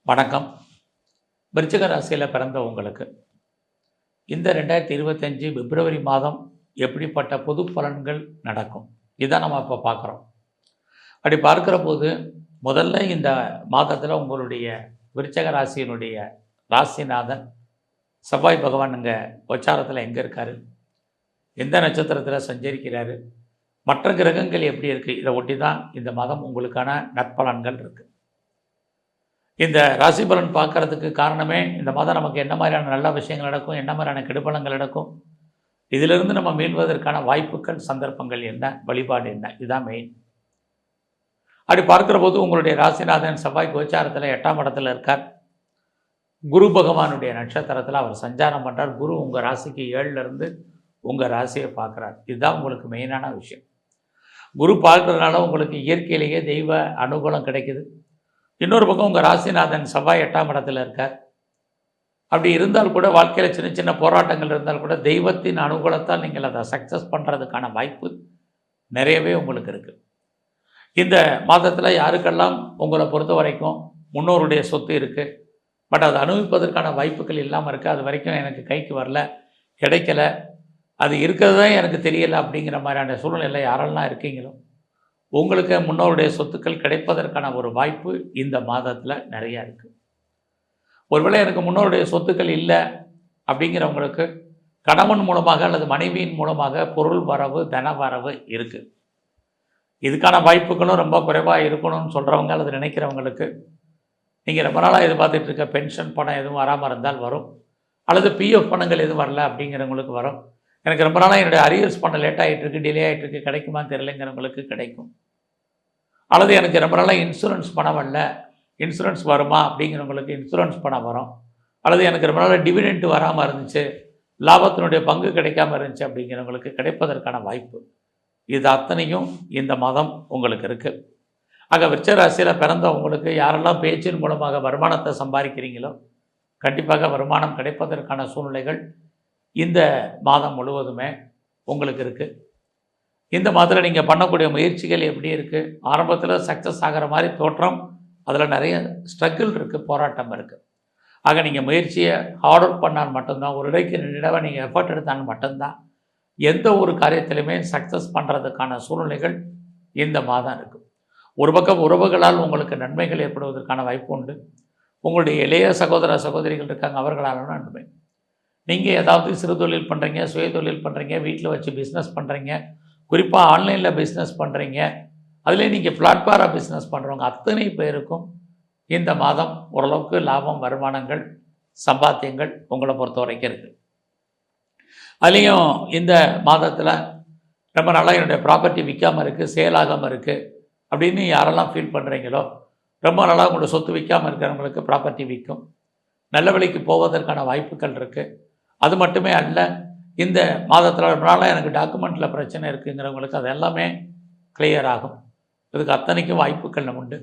வணக்கம். விருச்சிக ராசியில் பிறந்த உங்களுக்கு இந்த 2025 பிப்ரவரி மாதம் எப்படிப்பட்ட பொது பலன்கள் நடக்கும், இதான் நம்ம இப்போ பார்க்குறோம். அப்படி பார்க்குற போது முதல்ல இந்த மாதத்தில் உங்களுடைய விருச்சிக ராசியினுடைய ராசிநாதன் செவ்வாய் பகவான் இங்கே உச்சாரத்தில் எங்கே இருக்கார், எந்த நட்சத்திரத்தில் சஞ்சரிக்கிறாரு, மற்ற கிரகங்கள் எப்படி இருக்குது, இதை ஒட்டி தான் இந்த மாதம் உங்களுக்கான நற்பலன்கள் இருக்குது. இந்த ராசி பலன் பார்க்கறதுக்கு காரணமே இந்த மாதம் நமக்கு என்ன மாதிரியான நல்ல விஷயங்கள் நடக்கும், என்ன மாதிரியான கெடுபலங்கள் நடக்கும், இதிலிருந்து நம்ம மீள்வதற்கான வாய்ப்புகள், சந்தர்ப்பங்கள் என்ன, வழிபாடு என்ன, இதுதான் மெயின். அப்படி பார்க்குற போது உங்களுடைய ராசிநாதன் செவ்வாய் கோச்சாரத்தில் 8ஆம் இடத்துல இருக்கார். குரு பகவானுடைய நட்சத்திரத்தில் அவர் சஞ்சாரம் பண்ணுறார். குரு உங்கள் ராசிக்கு 7லேருந்து உங்கள் ராசியை பார்க்குறார். இதுதான் உங்களுக்கு மெயினான விஷயம். குரு பார்க்குறதுனால உங்களுக்கு இயற்கையிலேயே தெய்வ அனுகூலம் கிடைக்குது. இன்னொரு பக்கம் உங்கள் ராசிநாதன் செவ்வாய் 8ஆம் இடத்துல இருக்கார். அப்படி இருந்தால் கூட வாழ்க்கையில் சின்ன சின்ன போராட்டங்கள் இருந்தால் கூட தெய்வத்தின் அனுகூலத்தால் நீங்கள் அதை சக்ஸஸ் பண்ணுறதுக்கான வாய்ப்பு நிறையவே உங்களுக்கு இருக்குது. இந்த மாதத்தில் யாருக்கெல்லாம் உங்களை பொறுத்த வரைக்கும் முன்னோருடைய சொத்து இருக்குது, பட் அதை அனுபவிப்பதற்கான வாய்ப்புகள் இல்லாமல் இருக்குது, அது வரைக்கும் எனக்கு கைக்கு வரல, கிடைக்கல, அது இருக்கிறது தான் எனக்கு தெரியலை அப்படிங்கிற மாதிரியான சூழ்நிலையில் யாரெல்லாம் இருக்கீங்களோ உங்களுக்கு முன்னோருடைய சொத்துக்கள் கிடைப்பதற்கான ஒரு வாய்ப்பு இந்த மாதத்தில் நிறையா இருக்குது. ஒருவேளை எனக்கு முன்னோருடைய சொத்துக்கள் இல்லை அப்படிங்கிறவங்களுக்கு கணவன் மூலமாக அல்லது மனைவியின் மூலமாக பொருள் வரவு, தன வரவு இருக்குது. இதுக்கான வாய்ப்புகளும் ரொம்ப குறைவாக இருக்கணும்னு சொல்கிறவங்க அல்லது நினைக்கிறவங்களுக்கு நீங்கள் ரொம்ப நாளாக எதிர்பார்த்துட்டு இருக்க பென்ஷன் பணம் எதுவும் வராமல் இருந்தால் வரும், அல்லது பிஎஃப் பணங்கள் எதுவும் வரல அப்படிங்கிறவங்களுக்கு வரும். எனக்கு ரொம்ப நாளாக என்னுடைய அரியர்ஸ் பணம் லேட் ஆகிட்டு இருக்கு, டிலே ஆகிட்டு இருக்கு, கிடைக்குமான்னு தெரியலைங்கிறவங்களுக்கு கிடைக்கும். அல்லது எனக்கு ரொம்ப நாளாக இன்சூரன்ஸ் பணம் வரல, இன்சூரன்ஸ் வருமா அப்படிங்கிறவங்களுக்கு இன்சூரன்ஸ் பணம் வரும். அல்லது எனக்கு ரொம்ப நாளாக டிவிடெண்ட் வராமல் இருந்துச்சு, லாபத்தினுடைய பங்கு கிடைக்காமல் இருந்துச்சு அப்படிங்கிறவங்களுக்கு கிடைப்பதற்கான வாய்ப்பு, இது அத்தனையும் இந்த மாதம் உங்களுக்கு இருக்குது. ஆக விருச்சிக ராசியில் பிறந்த உங்களுக்கு யாரெல்லாம் பேச்சின் மூலமாக வருமானத்தை சம்பாதிக்கிறீங்களோ கண்டிப்பாக வருமானம் கிடைப்பதற்கான சூழ்நிலைகள் இந்த மாதம் முழுவதுமே உங்களுக்கு இருக்குது. இந்த மாதத்தில் நீங்கள் பண்ணக்கூடிய முயற்சிகள் எப்படி இருக்குது, ஆரம்பத்தில் சக்ஸஸ் ஆகிற மாதிரி தோற்றம், அதில் நிறைய ஸ்ட்ரகிள் இருக்குது, போராட்டம் இருக்குது. ஆக நீங்கள் முயற்சியை ஹார்ட் ஒர்க் பண்ணால் மட்டும்தான், ஒரு இடைக்கு 2 தடவை நீங்கள் எஃபர்ட் எடுத்தால் மட்டும்தான் எந்த ஒரு காரியத்திலுமே சக்ஸஸ் பண்ணுறதுக்கான சூழ்நிலைகள் இந்த மாதம் இருக்குது. ஒரு பக்கம் உறவுகளால் உங்களுக்கு நன்மைகள் ஏற்படுவதற்கான வாய்ப்பு உண்டு. உங்களுடைய இளைய சகோதர சகோதரிகள் இருக்காங்க, அவர்களாலும் நன்மை. நீங்கள் ஏதாவது சிறு தொழில் பண்ணுறீங்க, சுய தொழில் பண்ணுறீங்க, வீட்டில் வச்சு பிஸ்னஸ் பண்ணுறீங்க, குறிப்பாக ஆன்லைனில் பிஸ்னஸ் பண்ணுறீங்க, அதிலே நீங்கள் பிளாட்ஃபாராக பிஸ்னஸ் பண்ணுறவங்க அத்தனை பேருக்கும் இந்த மாதம் ஓரளவுக்கு லாபம், வருமானங்கள், சம்பாத்தியங்கள் உங்களை பொறுத்த வரைக்கும் இருக்குது. அதுலேயும் இந்த மாதத்தில் ரொம்ப நாளாக என்னுடைய ப்ராப்பர்ட்டி விற்காமல் இருக்குது, சேல் ஆகாமல் இருக்குது அப்படின்னு யாரெல்லாம் ஃபீல் பண்ணுறீங்களோ, ரொம்ப நாளாக உங்களோட சொத்து விற்காமல் இருக்கிறவங்களுக்கு ப்ராப்பர்ட்டி விற்கும், நல்ல விலைக்கு போவதற்கான வாய்ப்புகள் இருக்குது. அது மட்டுமே அல்ல, இந்த மாதத்தில் ரொம்ப நாளாக எனக்கு டாக்குமெண்ட்டில் பிரச்சனை இருக்குங்கிறவங்களுக்கு அது எல்லாமே கிளியர் ஆகும். இதுக்கு அத்தனைக்கும் வாய்ப்புகள் உண்டு.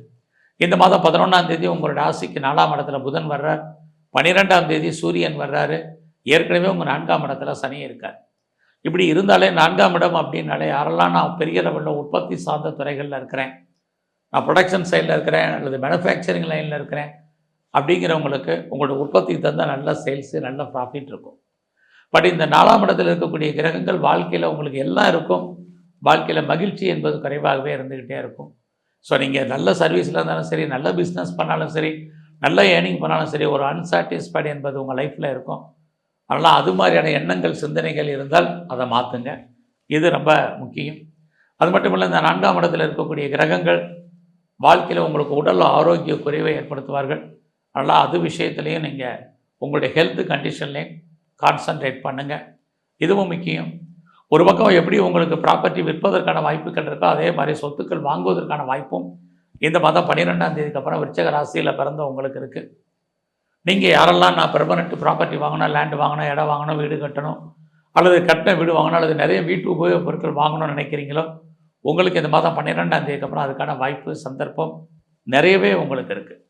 இந்த மாதம் 11ஆம் தேதி உங்களோட ராசிக்கு 4ஆம் இடத்துல புதன் வர்றார், 12ஆம் தேதி சூரியன் வர்றாரு, ஏற்கனவே உங்கள் 4ஆம் இடத்துல சனி இருக்கார். இப்படி இருந்தாலே 4ஆம் இடம் அப்படின்னாலே யாரெல்லாம் நான் பெரிய லெவலில் உற்பத்தி சார்ந்த துறைகளில் இருக்கிறேன், நான் ப்ரொடக்ஷன் சைடில் இருக்கிறேன் அல்லது மேனுஃபேக்சரிங் லைனில் இருக்கிறேன் அப்படிங்கிறவங்களுக்கு உங்களோட உற்பத்திக்கு தந்தால் நல்ல சேல்ஸு, நல்ல ப்ராஃபிட் இருக்கும். பட் இந்த 4ஆம் இடத்தில் இருக்கக்கூடிய கிரகங்கள் வாழ்க்கையில் உங்களுக்கு எல்லாம் இருக்கும், வாழ்க்கையில் மகிழ்ச்சி என்பது குறைவாகவே இருந்துக்கிட்டே இருக்கும். ஸோ நீங்கள் நல்ல சர்வீஸில் இருந்தாலும் சரி, நல்ல பிஸ்னஸ் பண்ணாலும் சரி, நல்ல ஏர்னிங் பண்ணாலும் சரி, ஒரு அன்சாட்டிஸ்ஃபைடு என்பது உங்கள் லைஃப்பில் இருக்கும். அதனால் அது மாதிரியான எண்ணங்கள், சிந்தனைகள் இருந்தால் அதை மாற்றுங்க, இது ரொம்ப முக்கியம். அது மட்டும் இல்லை, இந்த 4ஆம் இடத்தில் இருக்கக்கூடிய கிரகங்கள் வாழ்க்கையில் உங்களுக்கு உடல் ஆரோக்கிய குறைவை ஏற்படுத்துவார்கள். அதனால் அது விஷயத்துலேயும் நீங்கள் உங்களுடைய ஹெல்த் கண்டிஷன்லேயும் கான்சன்ட்ரேட் பண்ணுங்கள், இதுவும் முக்கியம். ஒரு பக்கம் எப்படி உங்களுக்கு ப்ராப்பர்ட்டி விற்பதற்கான வாய்ப்புகள் இருக்கோ அதே மாதிரி சொத்துக்கள் வாங்குவதற்கான வாய்ப்பும் இந்த மாதம் 12ஆம் தேதிக்கு அப்புறம் விருச்சிக ராசியில் பிறந்த உங்களுக்கு இருக்குது. நீங்கள் யாரெல்லாம் நான் பெர்மனெண்ட் ப்ராப்பர்ட்டி வாங்கணும், லேண்டு வாங்கணும், இடம் வாங்கணும், வீடு கட்டணும், அல்லது கட்டின வீடு வாங்கணும், அல்லது நிறைய வீட்டு உபயோகப் பொருட்கள் வாங்கணும்னு நினைக்கிறீங்களோ உங்களுக்கு இந்த மாதம் 12ஆம் தேதிக்கு அப்புறம் அதுக்கான வாய்ப்பு, சந்தர்ப்பம் நிறையவே உங்களுக்கு இருக்குது.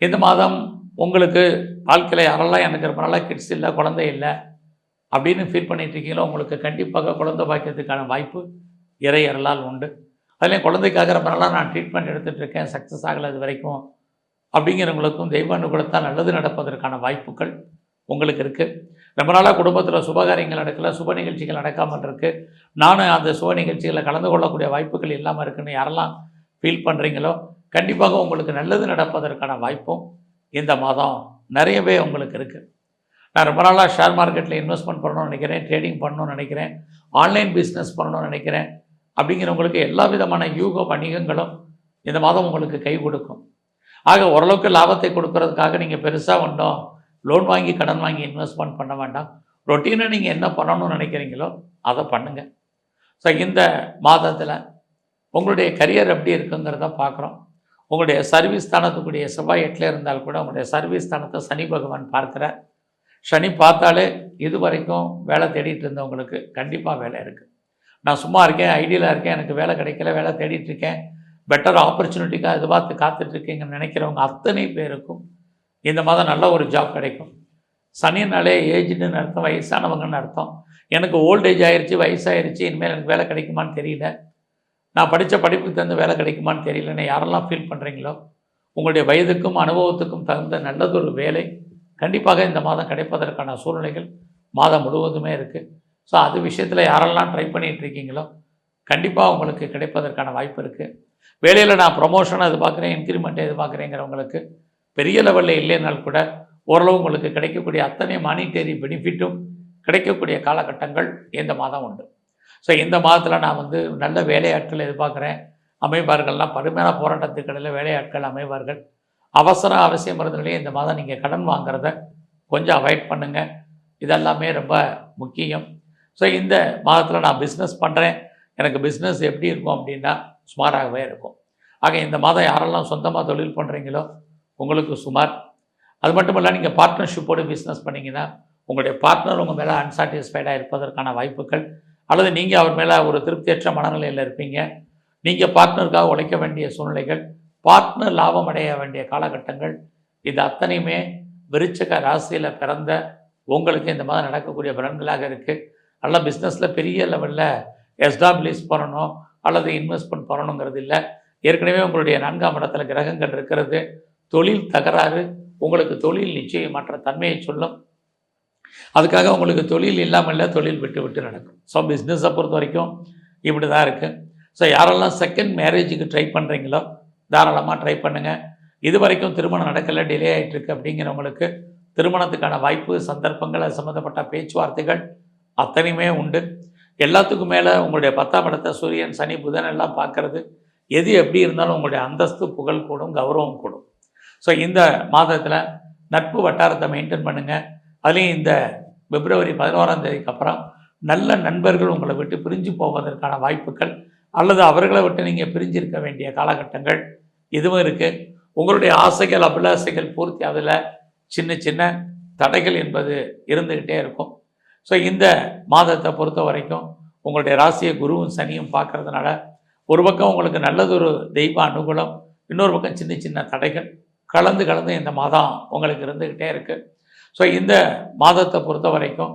இந்த மாதம் உங்களுக்கு வாழ்க்கையில் யாரெல்லாம் எனக்கு ரொம்ப நாளாக கிட்ஸ் இல்லை, குழந்தை இல்லை அப்படின்னு ஃபீல் பண்ணிட்டு இருக்கீங்களோ உங்களுக்கு கண்டிப்பாக குழந்தை பாக்கியத்துக்கான வாய்ப்பு இறை அருளால் உண்டு. அதுலேயும் குழந்தைக்காக ரொம்ப நாளாக நான் ட்ரீட்மெண்ட் எடுத்துகிட்டு இருக்கேன், சக்ஸஸ் ஆகலை இது வரைக்கும் அப்படிங்கிறவங்களுக்கும் தெய்வ அனுகூலத்தால் நல்லது நடப்பதற்கான வாய்ப்புகள் உங்களுக்கு இருக்குது. ரொம்ப நாளாக குடும்பத்தில் சுபகாரியங்கள் நடக்கல, சுப நிகழ்ச்சிகள் நடக்காமல் இருக்குது. நானும் அந்த சுப நிகழ்ச்சிகளில் கலந்து கொள்ளக்கூடிய வாய்ப்புகள் இல்லாமல் இருக்குன்னு யாரெல்லாம் ஃபீல் பண்ணுறீங்களோ, கண்டிப்பாக உங்களுக்கு நல்லது நடப்பதற்கான வாய்ப்பும் இந்த மாதம் நிறையவே உங்களுக்கு இருக்குது. நான் ரொம்ப நாளாக ஷேர் மார்க்கெட்டில் இன்வெஸ்ட்மெண்ட் பண்ணணும்னு நினைக்கிறேன், ட்ரேடிங் பண்ணணும்னு நினைக்கிறேன், ஆன்லைன் பிஸ்னஸ் பண்ணணும்னு நினைக்கிறேன் அப்படிங்கிறவங்களுக்கு எல்லா விதமான யூக வணிகங்களும் இந்த மாதம் உங்களுக்கு கை கொடுக்கும். ஆக ஓரளவுக்கு லாபத்தை கொடுக்கறதுக்காக நீங்கள் பெருசாக ஒன்றும் லோன் வாங்கி கடன் வாங்கி இன்வெஸ்ட்மெண்ட் பண்ண வேண்டாம். ரொட்டீனாக நீங்கள் என்ன பண்ணணும்னு நினைக்கிறீங்களோ அதை பண்ணுங்கள். ஸோ இந்த மாதத்தில் உங்களுடைய கரியர் எப்படி இருக்குங்கிறத பார்க்குறோம். உங்களுடைய சர்வீஸ் ஸ்தானத்துக்குரிய செவ்வாய் 8ல் இருந்தால் கூட உங்களுடைய சர்வீஸ் ஸ்தானத்தை சனி பகவான் பார்க்குறார். சனி பார்த்தாலே இது வரைக்கும் வேலை தேடிட்டு இருந்தவங்களுக்கு கண்டிப்பாக வேலை இருக்குது. நான் சும்மா இருக்கேன், ஐடியலாக இருக்கேன், எனக்கு வேலை கிடைக்கல, வேலை தேடிட்டுருக்கேன், பெட்டர் ஆப்பர்ச்சுனிட்டிக்காக எதிர்பார்த்து காத்துட்ருக்கீங்கன்னு நினைக்கிறவங்க அத்தனை பேருக்கும் இந்த மாதம் நல்ல ஒரு ஜாப் கிடைக்கும். சனினாலே ஏஜ்டுன்னு அர்த்தம், வயசானவங்கன்னு அர்த்தம். எனக்கு ஓல்டேஜ் ஆயிடுச்சு, வயசாகிடுச்சு, இனிமேல் எனக்கு வேலை கிடைக்குமான்னு தெரியல, நான் படித்த படிப்புக்கு தகுந்த வேலை கிடைக்குமான்னு தெரியலன்னு யாரெல்லாம் ஃபீல் பண்ணுறீங்களோ, உங்களுடைய வயதுக்கும் அனுபவத்துக்கும் தகுந்த நல்லதொரு வேலை கண்டிப்பாக இந்த மாதம் கிடைப்பதற்கான சூழ்நிலைகள் மாதம் முழுவதுமே இருக்குது. ஸோ அது விஷயத்தில் யாரெல்லாம் ட்ரை பண்ணிகிட்ருக்கீங்களோ கண்டிப்பாக உங்களுக்கு கிடைப்பதற்கான வாய்ப்பு இருக்குது. வேலையில் நான் ப்ரொமோஷனை எதிர்பார்க்குறேன், இன்க்ரிமெண்ட்டை எதிர்பார்க்குறேங்கிறவங்களுக்கு பெரிய லெவலில் இல்லைனால் கூட ஓரளவு உங்களுக்கு கிடைக்கக்கூடிய அத்தனை மானிட்டரி பெனிஃபிட்டும் கிடைக்கக்கூடிய காலகட்டங்கள் இந்த மாதம் உண்டு. ஸோ இந்த மாதத்தில் நான் நல்ல வேலையாட்கள் எதிர்பார்க்குறேன், அமைவார்கள்லாம் கடுமையான போராட்டத்துக்கு இடையில் வேலையாட்கள் அமைவார்கள். அவசியம் இருந்ததுலேயே இந்த மாதம் நீங்கள் கடன் வாங்குறத கொஞ்சம் அவாய்ட் பண்ணுங்கள். இதெல்லாமே ரொம்ப முக்கியம். ஸோ இந்த மாதத்தில் நான் பிஸ்னஸ் பண்ணுறேன், எனக்கு பிஸ்னஸ் எப்படி இருக்கும் அப்படின்னா சுமாராகவே இருக்கும். ஆக இந்த மாதம் யாரெல்லாம் சொந்தமாக தொழில் பண்ணுறீங்களோ உங்களுக்கு சுமார். அது மட்டும் இல்லை, நீங்கள் பார்ட்னர்ஷிப்போடு பிஸ்னஸ் பண்ணிங்கன்னா உங்களுடைய பார்ட்னர் உங்கள் மேலே அன்சாட்டிஸ்ஃபைடாக இருப்பதற்கான வாய்ப்புகள், அல்லது நீங்கள் அவர் மேலே ஒரு திருப்தியற்ற மனநிலையில் இருப்பீங்க. நீங்கள் பார்ட்னருக்காக உழைக்க வேண்டிய சூழ்நிலைகள், பார்ட்னர் லாபம் அடைய வேண்டிய காலகட்டங்கள், இது அத்தனையுமே விருச்சிக ராசியில் பிறந்த உங்களுக்கு இந்த மாதம் நடக்கக்கூடிய பலன்களாக இருக்குது. நல்ல பிஸ்னஸில் பெரிய லெவலில் எஸ்டாப்ளிஷ் பண்ணணும் அல்லது இன்வெஸ்ட்மெண்ட் பண்ணணுங்கிறது இல்லை. ஏற்கனவே உங்களுடைய 4ஆம் இடத்துல கிரகங்கள் இருக்கிறது. தொழில் தகராறு, உங்களுக்கு தொழில் நிச்சயமற்ற தன்மையை சொல்லும். அதுக்காக உங்களுக்கு தொழில் இல்லாமல் தொழில் விட்டு விட்டு நடக்கும். ஸோ பிஸ்னஸை பொறுத்த வரைக்கும் இப்படி தான் இருக்குது. ஸோ யாரெல்லாம் செகண்ட் மேரேஜுக்கு ட்ரை பண்ணுறீங்களோ தாராளமாக ட்ரை பண்ணுங்கள். இது வரைக்கும் திருமணம் நடக்கலை, டிலே ஆகிட்டுருக்கு அப்படிங்கிறவங்களுக்கு திருமணத்துக்கான வாய்ப்பு, சந்தர்ப்பங்கள், அது சம்மந்தப்பட்ட பேச்சுவார்த்தைகள் அத்தனையுமே உண்டு. எல்லாத்துக்கும் மேலே உங்களுடைய 10ஆம் இடத்தை சூரியன், சனி, புதன் எல்லாம் பார்க்குறது, எது எப்படி இருந்தாலும் உங்களுடைய அந்தஸ்து, புகழ் கூடும், கௌரவம் கூடும். ஸோ இந்த மாதத்தில் நட்பு வட்டாரத்தை மெயின்டைன் பண்ணுங்கள். அதுலேயும் இந்த பிப்ரவரி 11ஆம் தேதிக்கு அப்புறம் நல்ல நண்பர்கள் உங்களை விட்டு பிரிஞ்சு போவதற்கான வாய்ப்புகள், அல்லது அவர்களை விட்டு நீங்கள் பிரிஞ்சிருக்க வேண்டிய காலகட்டங்கள் இதுவும் இருக்குது. உங்களுடைய ஆசைகள், அபிலாசைகள் பூர்த்தி அதில் சின்ன சின்ன தடைகள் என்பது இருந்துக்கிட்டே இருக்கும். ஸோ இந்த மாதத்தை பொறுத்த வரைக்கும் உங்களுடைய ராசியை குருவும் சனியும் பார்க்கறதுனால ஒரு பக்கம் உங்களுக்கு நல்லதொரு தெய்வ அனுகூலம், இன்னொரு பக்கம் சின்ன சின்ன தடைகள் கலந்து இந்த மாதம் உங்களுக்கு இருந்துக்கிட்டே இருக்குது. ஸோ இந்த மாதத்தை பொறுத்த வரைக்கும்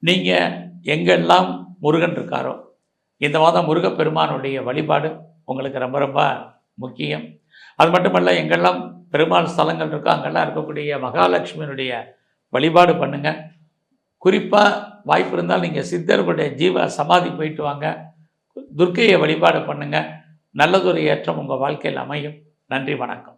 நீங்கள் எங்கெல்லாம் முருகன் இருக்காரோ இந்த மாதம் முருகப்பெருமானுடைய வழிபாடு உங்களுக்கு ரொம்ப ரொம்ப முக்கியம். அது மட்டுமல்ல, எங்கெல்லாம் பெருமாள் ஸ்தலங்கள் இருக்கோ அங்கெல்லாம் இருக்கக்கூடிய மகாலட்சுமியினுடைய வழிபாடு பண்ணுங்கள். குறிப்பாக வாய்ப்பு இருந்தால் நீங்கள் சித்தர்களுடைய ஜீவ சமாதி போயிட்டு வாங்க, துர்க்கையை வழிபாடு பண்ணுங்கள். நல்லதொரு ஏற்றம் உங்கள் வாழ்க்கையில் அமையும். நன்றி, வணக்கம்.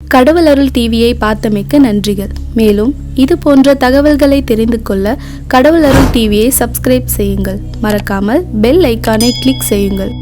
கடவுள் அருள் டிவியை பார்த்தமைக்கு நன்றிகள். மேலும் இது போன்ற தகவல்களை தெரிந்து கொள்ள கடவுள் அருள் டிவியை சப்ஸ்கிரைப் செய்யுங்கள். மறக்காமல் பெல் ஐக்கானை கிளிக் செய்யுங்கள்.